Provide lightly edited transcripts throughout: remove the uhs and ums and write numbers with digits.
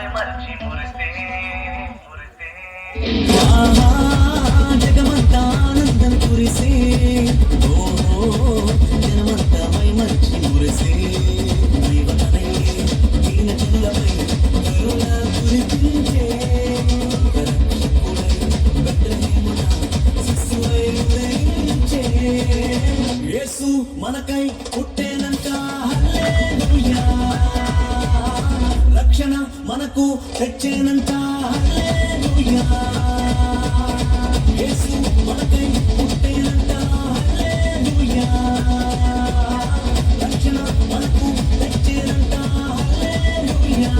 మైమర్చి మురిసే జగమంతా ఆనందం కురిసే జనమంతా మైమర్చి మురిసే దైవతనై దీన జనులపై కరుణ కురిపించే రక్షకుడై బెత్లెహేమున శిశువై ఉదయించే యేసు మనకై పుట్టేనంట హల్లెలూయా రక్షణ మనకు తెచ్చేనంట హల్లెలూయా యేసు మనకై పుట్టేనంట హల్లెలూయా రక్షణ మనకు తెచ్చేనంట హల్లెలూయా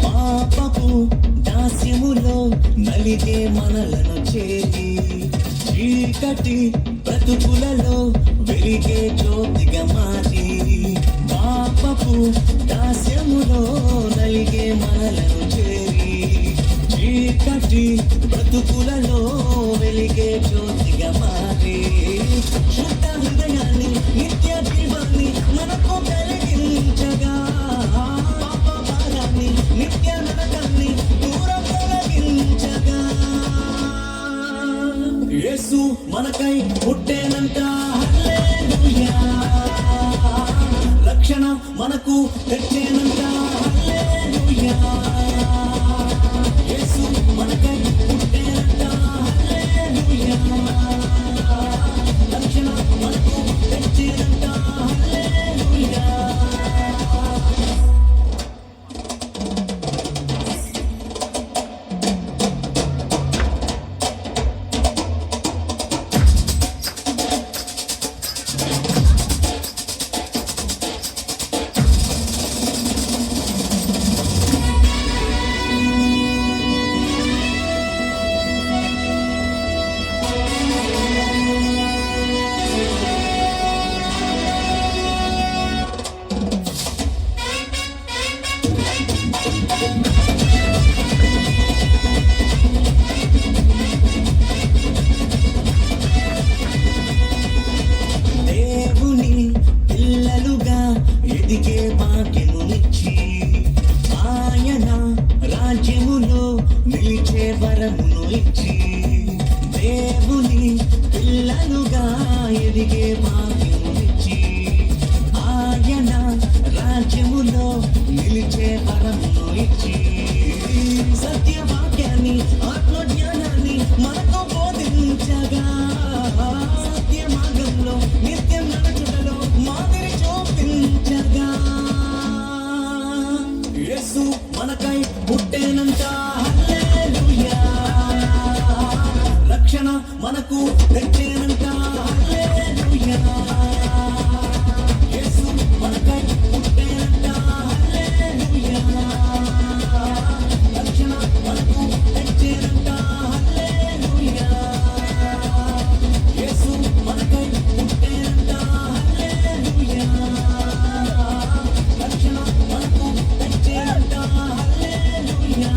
పాపపు దాస్యములో నలిగే మనలను చేరి చీకటి బ్రతుకులలో వెలిగే జ్యోతిగా మారి పాపపు దాస్యములో నలిగే మనలను చేరి చీకటి బ్రతుకులలో వెలిగే జ్యోతిగా మారి శుద్ధ హృదయాన్ని నిత్య జీవాన్ని మనకు కలిగించగా నిత్య నరకాన్ని దూరం తొలగించగా యేసు మనకై పుట్టేనంట హల్లెలూయా రక్షణ మనకు తెచ్చేనంట హల్లెలూయా యేసు మనకై పుట్టేనంట హల్లెలూయా రక్షణ మనకు తెచ్చేనంట హల్లెలూయా దేవుని పిల్లలుగా ఎదిగే భాగ్యమునిచ్చి ఆయన రాజ్యములో నిలిచే వరమును ఇచ్చి దేవుని పిల్లలుగా ఎదిగే భాగ్యమునిచ్చి ఆయన రాజ్యములో నిలిచే వరమును ఇచ్చి సత్యవాక్యాన్ని ఆత్మజ్ఞానాన్ని మనకు బోధించగా సత్య మార్గంలో నిత్యం నడుచుటలో మాదిరి చూపించగా యేసు మనకై పుట్టేనంట హల్లెలూయా రక్షణ మనకు తెచ్చేనంట హల్లెలూయా యేసు మనకై పుట్టేనంట హల్లెలూయా రక్షణ మనకు తెచ్చేనంట హల్లెలూయా యేసు మనకై పుట్టేనంట హల్లెలూయా రక్షణ మనకు తెచ్చేనంట హల్లెలూయా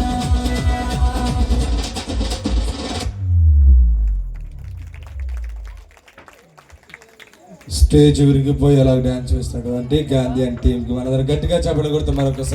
స్టేజ్ విరిగిపోయి అలా డాన్స్ చేస్తున్నటువంటి గాంధీ అండ్ టీంకి మన దగ్గర గట్టిగా చెప్పలు కొడుతూ మరొకసారి